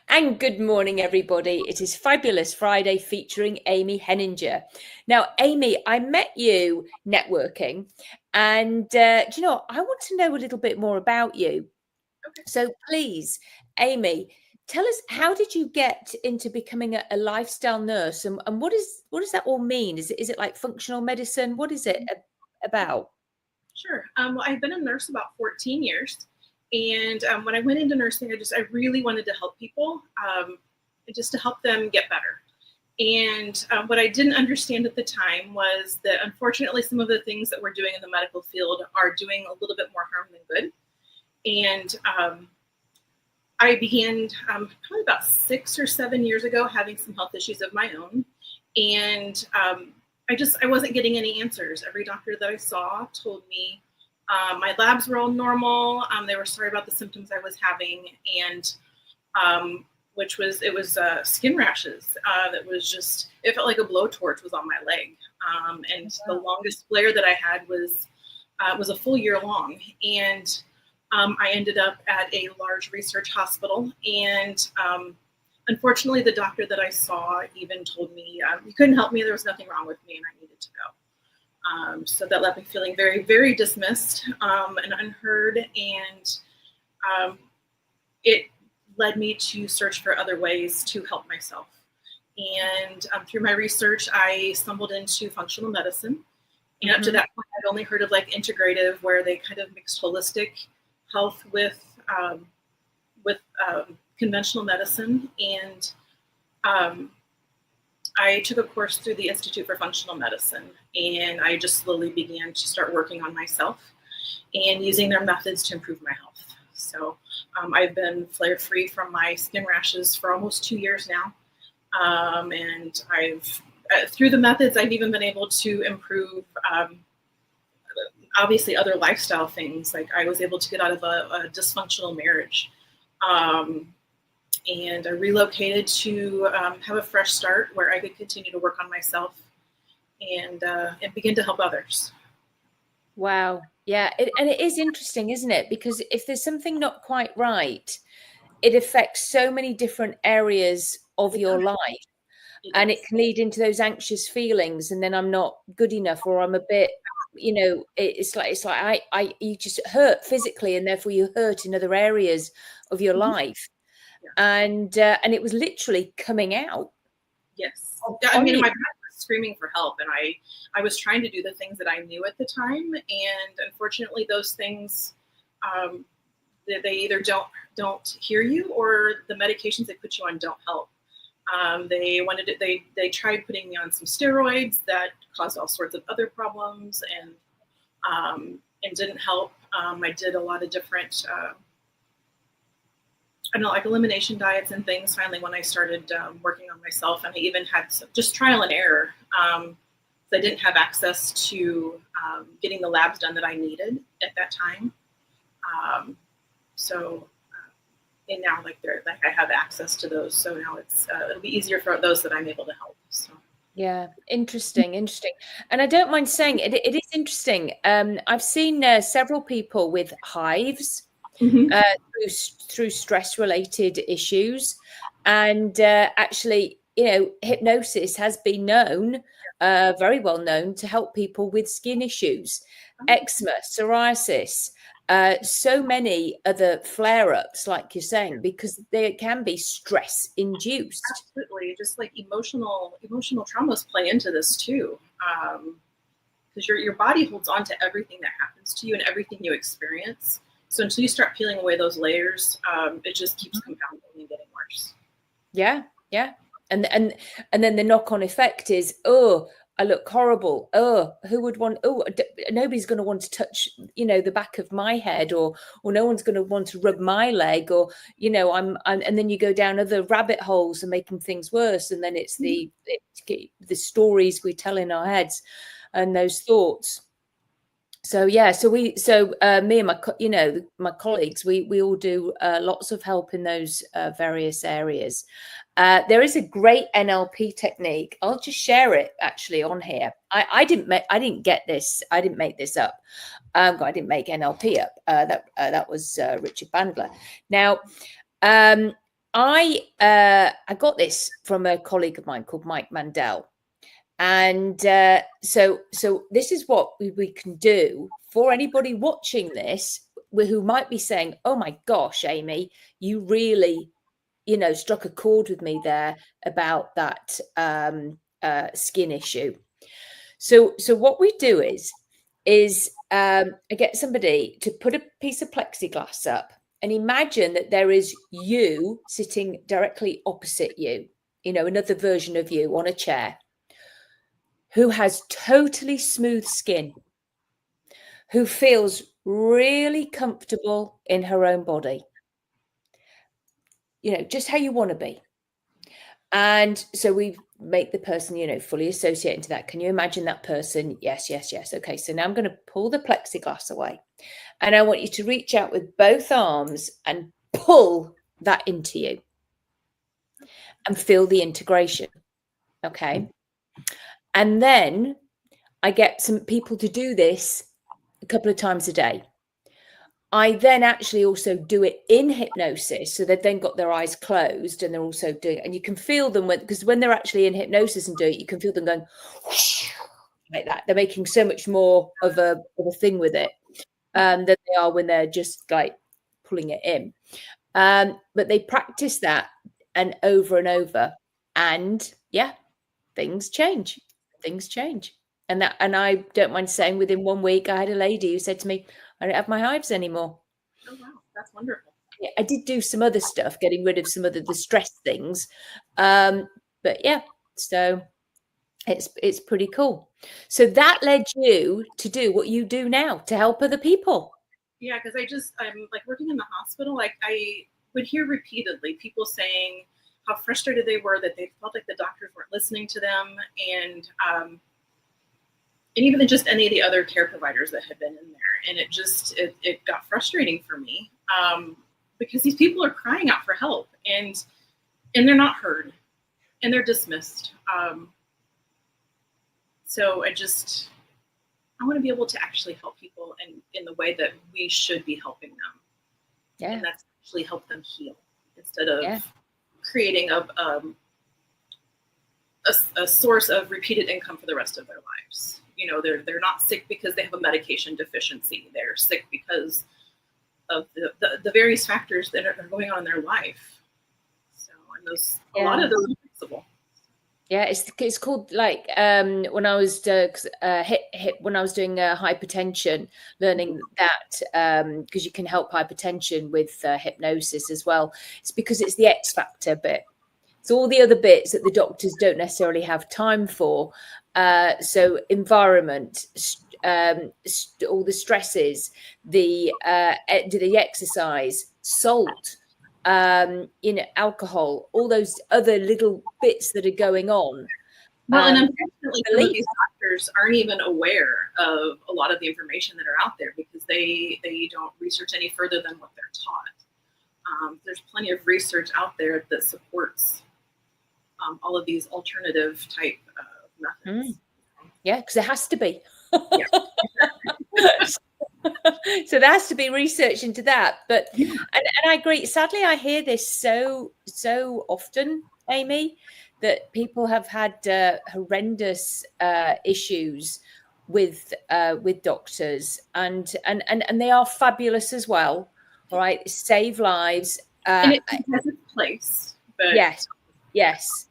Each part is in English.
And good morning, everybody. It is Fabulous Friday featuring Amy Henninger. Now, Amy, I met you networking, and do you know, I want to know a little bit more about you. Okay. So please, Amy, tell us, how did you get into becoming a lifestyle nurse, and what does that all mean? Is it like functional medicine? What is it about? Sure. Well, I've been a nurse about 14 years. And when I went into nursing, I really wanted to help people, just to help them get better. And what I didn't understand at the time was that unfortunately, some of the things that we're doing in the medical field are doing a little bit more harm than good. And I began probably about 6 or 7 years ago having some health issues of my own. And I wasn't getting any answers. Every doctor that I saw told me my labs were all normal. They were sorry about the symptoms I was having, and it was skin rashes. It felt like a blowtorch was on my leg. And the longest flare that I had was a full year long. And I ended up at a large research hospital, and unfortunately, the doctor that I saw even told me he couldn't help me. There was nothing wrong with me, and I needed to go. So that left me feeling very, very dismissed and unheard, and it led me to search for other ways to help myself. And through my research, I stumbled into functional medicine. And up to that point, I'd only heard of like integrative, where they kind of mixed holistic health with conventional medicine. And I took a course through the Institute for Functional Medicine, and I just slowly began to start working on myself and using their methods to improve my health. So I've been flare-free from my skin rashes for almost 2 years now. And through the methods, I've even been able to improve obviously other lifestyle things. Like I was able to get out of a dysfunctional marriage. And I relocated to have a fresh start where I could continue to work on myself and begin to help others. Wow. Yeah. And it is interesting, isn't it? Because if there's something not quite right, it affects so many different areas of your life. And it can lead into those anxious feelings. And then I'm not good enough, or I'm a bit, it's like you just hurt physically, and therefore you hurt in other areas of your life. And it was literally coming out. Yes. I mean, my body was screaming for help, and I was trying to do the things that I knew at the time. And unfortunately, those things, they either don't hear you, or the medications they put you on don't help. They tried putting me on some steroids that caused all sorts of other problems, and didn't help. I did a lot of different, like elimination diets and things. Finally, when I started working on myself, and I even had just trial and error. I didn't have access to getting the labs done that I needed at that time. And now I have access to those. So now it'll be easier for those that I'm able to help. So. Yeah, interesting. And I don't mind saying it is interesting. I've seen several people with hives through stress-related issues. And actually, hypnosis has been known, very well known, to help people with skin issues, eczema, psoriasis, so many other flare-ups, like you're saying, because they can be stress-induced. Absolutely, just like emotional traumas play into this too, because your body holds on to everything that happens to you and everything you experience. So until you start peeling away those layers, it just keeps compounding and getting worse. Yeah. And then the knock-on effect is, I look horrible. Who would want? Nobody's going to want to touch, the back of my head, or no one's going to want to rub my leg, or and then you go down other rabbit holes and making things worse. And then it's the stories we tell in our heads, and those thoughts. So me and my colleagues, we all do lots of help in those various areas. There is a great NLP technique. I'll just share it actually on here. I didn't get this. I didn't make this up. I didn't make NLP up. That was Richard Bandler. Now, I got this from a colleague of mine called Mike Mandel. And so this is what we can do for anybody watching this who might be saying, oh my gosh, Amy, you really, struck a chord with me there about that skin issue. So what we do is I get somebody to put a piece of plexiglass up and imagine that there is you sitting directly opposite you, another version of you on a chair, who has totally smooth skin, who feels really comfortable in her own body, just how you want to be. And so we make the person, fully associate into that. Can you imagine that person? Yes, yes, yes. Okay, so now I'm going to pull the plexiglass away. And I want you to reach out with both arms and pull that into you and feel the integration. Okay. And then I get some people to do this a couple of times a day. I then actually also do it in hypnosis. So they've then got their eyes closed and they're also doing it. And you can feel them because when they're actually in hypnosis and doing it, you can feel them going whoosh, like that. They're making so much more of a thing with it than they are when they're just like pulling it in. But they practice that and over. And yeah, things change. And I don't mind saying within 1 week, I had a lady who said to me, I don't have my hives anymore. Oh, wow. That's wonderful. Yeah, I did do some other stuff, getting rid of some of the stress things. But yeah, so it's pretty cool. So that led you to do what you do now to help other people. Yeah, because I'm like working in the hospital. Like I would hear repeatedly people saying how frustrated they were that they felt like the doctors weren't listening to them, and even just any of the other care providers that had been in there. And it got frustrating for me because these people are crying out for help and they're not heard and they're dismissed. So I want to be able to actually help people in the way that we should be helping them. Yeah. And that's actually help them heal instead of creating a source of repeated income for the rest of their lives. They're not sick because they have a medication deficiency. They're sick because of the various factors that are going on in their life. So, and a lot of those are fixable. Yeah, it's called like when I was when I was doing hypertension, learning that because you can help hypertension with hypnosis as well. It's because it's the X factor bit. It's all the other bits that the doctors don't necessarily have time for. So environment, all the stresses, the exercise, salt, alcohol, all those other little bits that are going on. Well, and unfortunately, some of these doctors aren't even aware of a lot of the information that are out there because they don't research any further than what they're taught. There's plenty of research out there that supports all of these alternative type methods. Yeah, because there has to be. So there has to be research into that. But and I agree. Sadly, I hear this so often, Amy, that people have had horrendous issues with doctors, and they are fabulous as well. All right, save lives. And it has its place. But yes.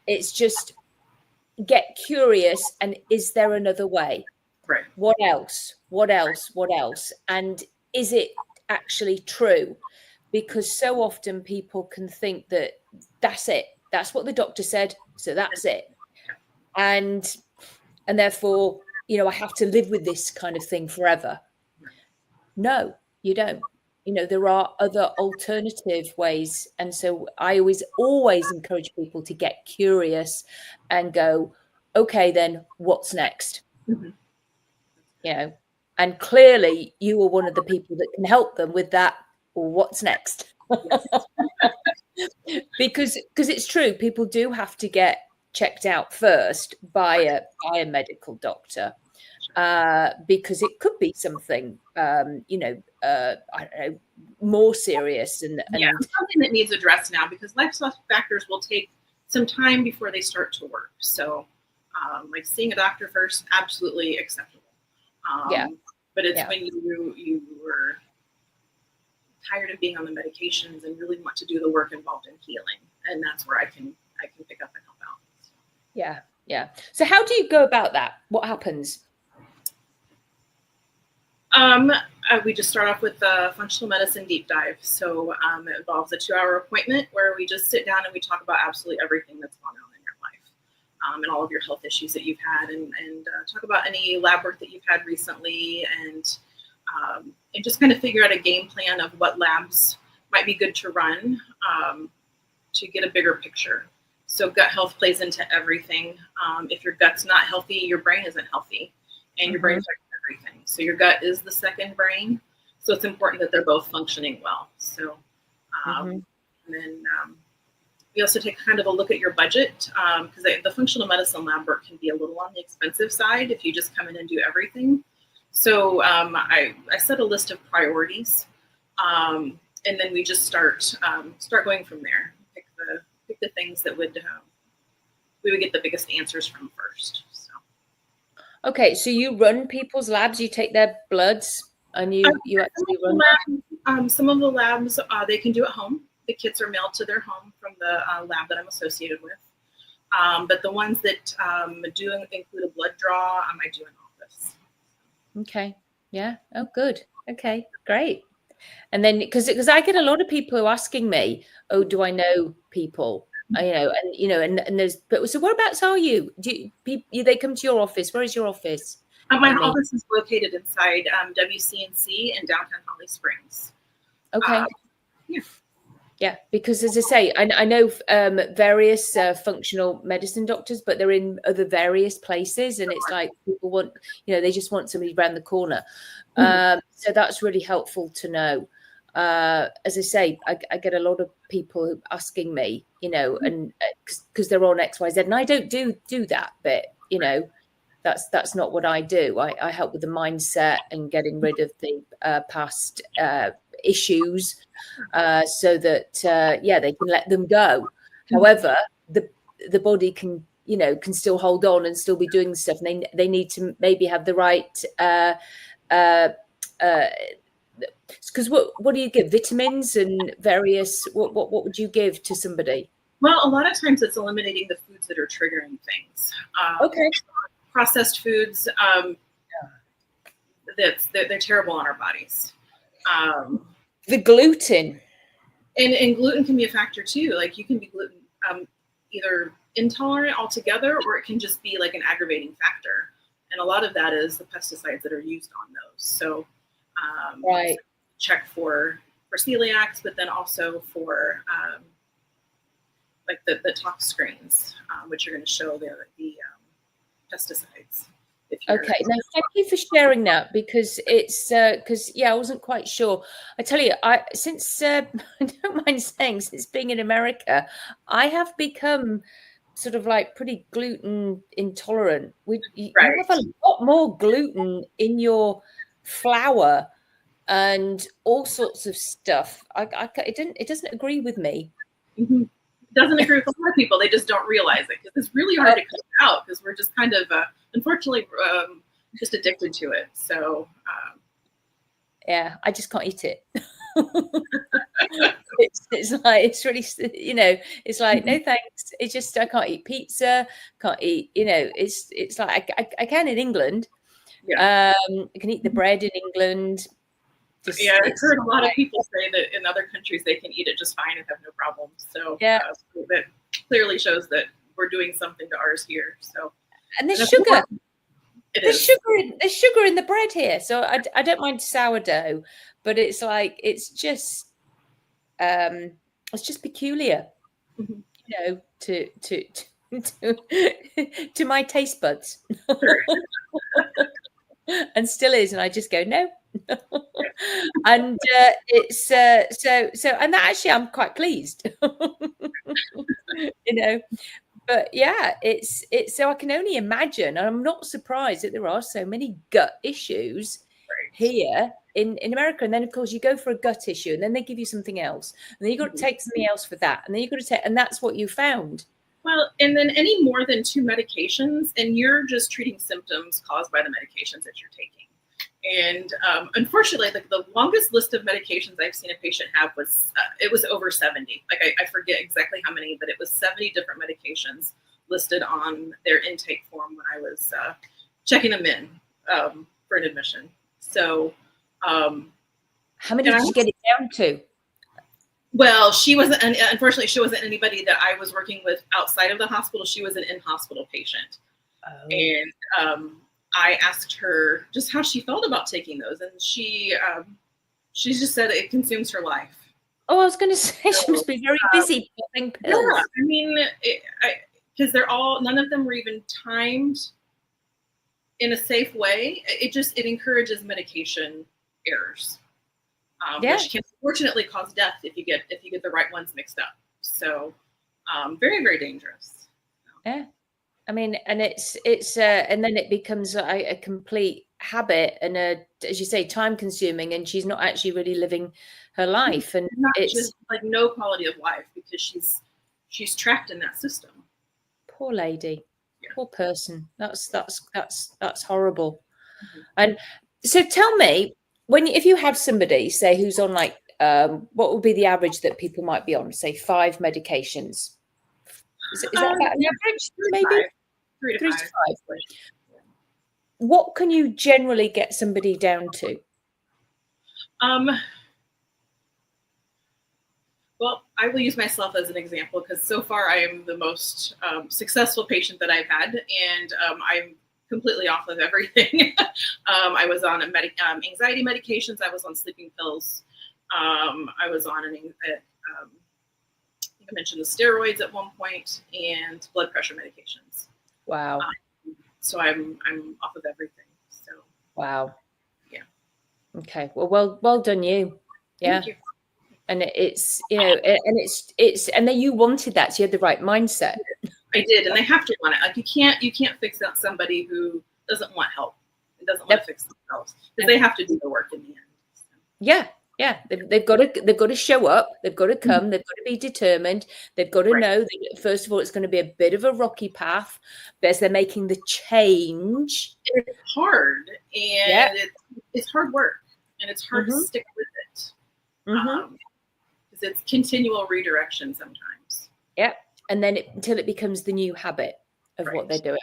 It's just get curious, and is there another way? Right. What else? And is it actually true? Because so often people can think that that's it. That's what the doctor said, so that's it. And therefore, I have to live with this kind of thing forever. No, you don't. There are other alternative ways. And so I always encourage people to get curious and go, okay, then what's next? Mm-hmm. And clearly you are one of the people that can help them with that. What's next? because it's true. People do have to get checked out first by a medical doctor. because it could be something, I don't know, more serious. And something that needs addressed now, because lifestyle factors will take some time before they start to work. So, like seeing a doctor first, absolutely acceptable. But it's when you were tired of being on the medications and really want to do the work involved in healing, and that's where I can pick up and help out. So. Yeah. So how do you go about that? What happens? We just start off with the functional medicine deep dive. So it involves a 2-hour appointment where we just sit down and we talk about absolutely everything that's gone on in your life, and all of your health issues that you've had, and talk about any lab work that you've had recently, and just kind of figure out a game plan of what labs might be good to run to get a bigger picture. So gut health plays into everything. If your gut's not healthy, your brain isn't healthy, and your brain affects everything. So your gut is the second brain. So it's important that they're both functioning well. So, and then we also take kind of a look at your budget, because the functional medicine lab work can be a little on the expensive side if you just come in and do everything. So I set a list of priorities, and then we just start going from there. Pick the things that we would get the biggest answers from first. So. Okay, so you run people's labs, you take their bloods, and you actually run labs, some of the labs they can do at home. The kits are mailed to their home from the lab that I'm associated with. But the ones that do include a blood draw, I do in office. Okay. Yeah. Oh, good. Okay, great. And then, because I get a lot of people who are asking me, "Oh, do I know people?" And there's. But so, whereabouts are you? They come to your office? Where is your office? My office is located inside WCNC in downtown Holly Springs. Okay. Yeah, because as I say, I know various functional medicine doctors, but they're in other various places, and it's like people want, they just want somebody around the corner. So that's really helpful to know. As I say, I get a lot of people asking me, and because they're on XYZ, and I don't do that bit, that's not what I do. I help with the mindset and getting rid of the past issues, so that they can let them go. However, the body can still hold on and still be doing stuff, and they need to maybe have the right because what do you give? Vitamins and various what would you give to somebody? Well, a lot of times it's eliminating the foods that are triggering things. Okay. Processed foods, they're terrible on our bodies. The gluten. And gluten can be a factor too. Like you can be gluten either intolerant altogether, or it can just be like an aggravating factor. And a lot of that is the pesticides that are used on those. So right. Check for celiacs, but then also for like the tox screens, which are going to show the pesticides. Okay, now thank you for sharing that, because it's I wasn't quite sure. I tell you, since I don't mind saying, since being in America, I have become sort of like pretty gluten intolerant. You have a lot more gluten in your flour and all sorts of stuff. It doesn't agree with me. Mm-hmm. It doesn't agree with a lot of people. They just don't realize it, because it's really hard to cut it out, because we're just kind of unfortunately just addicted to it. So yeah, I just can't eat it. it's like, it's really, it's like, no thanks. It's just, I can't eat pizza, can't eat, it's like I can in England. I can eat the bread in England. I've heard a lot of people say that in other countries they can eat it just fine and have no problems. So that clearly shows that we're doing something to ours here. So, and there's sugar. There's sugar in the bread here, so I don't mind sourdough, but it's like it's just peculiar, to my taste buds, and still is, and I just go no. And it's so and that actually I'm quite pleased, But yeah, it's so I can only imagine, and I'm not surprised that there are so many gut issues Right. here in America. And then of course you go for a gut issue, and then they give you something else, and then you've got to take something else for that, and then you've got to take, and that's what you found. Well, and then any more than 2 medications, and you're just treating symptoms caused by the medications that you're taking. And unfortunately, the longest list of medications I've seen a patient have was it was over 70. Like I forget exactly how many, but it was 70 different medications listed on their intake form when I was checking them in for an admission. So, how many did you get it down to? Well, she wasn't, unfortunately, she wasn't anybody that I was working with outside of the hospital. She was an in-hospital patient. Oh. And I asked her just how she felt about taking those. And she just said it consumes her life. Oh, I was going to say, she must be very busy popping pills. Yeah, I mean, because none of them were even timed in a safe way. It encourages medication errors. Which can unfortunately cause death if you get the right ones mixed up. So very, very dangerous. Yeah. I mean, and it's and then it becomes a complete habit and as you say, time consuming, and she's not actually really living her life, and it's just like no quality of life because she's trapped in that system. Poor lady, poor person. That's horrible. Mm-hmm. And so tell me, if you have somebody, say, who's on like what would be the average that people might be on, say 5 medications? Is that about an average? Maybe 3 to 5. What can you generally get somebody down to? Well, I will use myself as an example because so far I am the most successful patient that I've had, and I'm completely off of everything. I was on anxiety medications. I was on sleeping pills. I was on I think I mentioned the steroids at one point, and blood pressure medications. Wow. So I'm off of everything. So. Wow. Yeah. Okay. Well done you. Yeah. Thank you. And it's, and it's and then you wanted that, so you had the right mindset. I did, and they have to want it. Like you can't fix out somebody who doesn't want help and doesn't want to fix themselves, because they have to do the work in the end. So. Yeah. Yeah, they've got to show up. They've got to come. They've got to be determined. They've got to know that, first of all, it's going to be a bit of a rocky path, but as they're making the change, it's hard, and it's hard work, and it's hard to stick with it, because it's continual redirection sometimes. Yeah, and then until it becomes the new habit of what they're doing.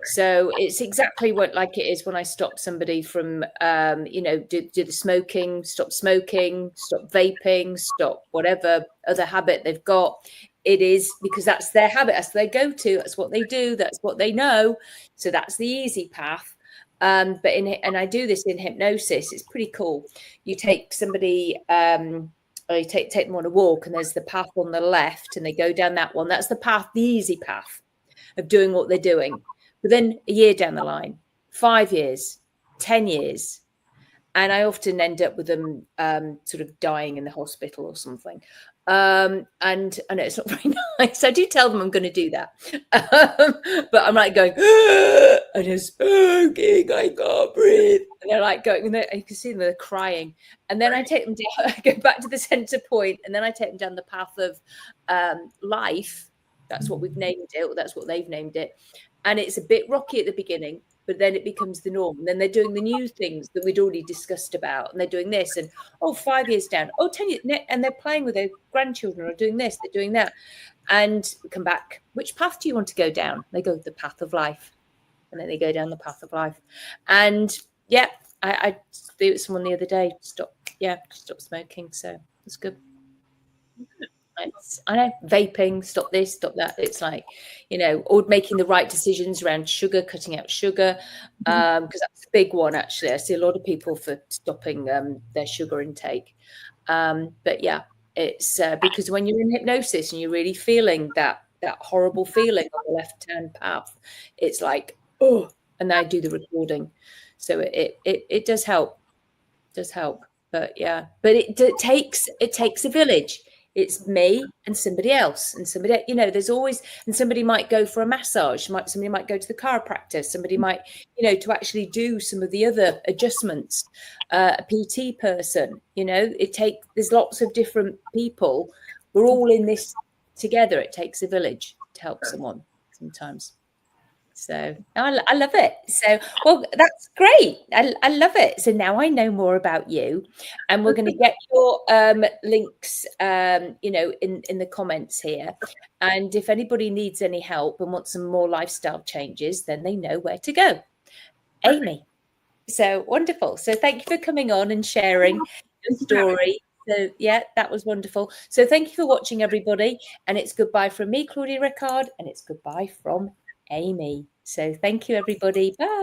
So it's exactly like it is when I stop somebody from, do the smoking, stop vaping, stop whatever other habit they've got. It is because that's their habit, that's their go-to, that's what they do, that's what they know. So that's the easy path. And I do this in hypnosis. It's pretty cool. You take somebody, or you take them on a walk, and there's the path on the left, and they go down that one. That's the path, the easy path of doing what they're doing. But then a year down the line, 5 years, 10 years, and I often end up with them sort of dying in the hospital or something. And I know it's not very nice. I do tell them I'm going to do that. But I'm like going, and just smoking, I can't breathe. And they're like going, and you can see them, they're crying. And then I take them down, I go back to the center point, and then I take them down the path of life. That's what we've named it, or that's what they've named it. And it's a bit rocky at the beginning, but then it becomes the norm. And then they're doing the new things that we'd already discussed about. And they're doing this, and 5 years down, 10 years, and they're playing with their grandchildren, or doing this, they're doing that. And we come back, which path do you want to go down? They go the path of life. And then they go down the path of life. And yeah, I did with someone the other day, stop smoking. So it's good. I know, vaping, stop this, stop that. It's like, or making the right decisions around sugar, cutting out sugar, because that's a big one, actually. I see a lot of people for stopping their sugar intake. But yeah, it's because when you're in hypnosis and you're really feeling that horrible feeling on the left-hand path, it's like, oh, and then I do the recording. So it does help. But yeah, but it takes a village. It's me and somebody else, and somebody, you know, there's always, and somebody might go for a massage, somebody might go to the chiropractor, somebody might, you know, to actually do some of the other adjustments, a PT person, you know, there's lots of different people. We're all in this together. It takes a village to help someone sometimes. So I love it. So, well, that's great. I love it. So now I know more about you, and we're going to get your links, you know, in the comments here. And if anybody needs any help and wants some more lifestyle changes, then they know where to go. Amy. So wonderful. So thank you for coming on and sharing your story. So yeah, that was wonderful. So thank you for watching, everybody. And it's goodbye from me, Claudia Rickard, and it's goodbye from Amy. So thank you, everybody. Bye.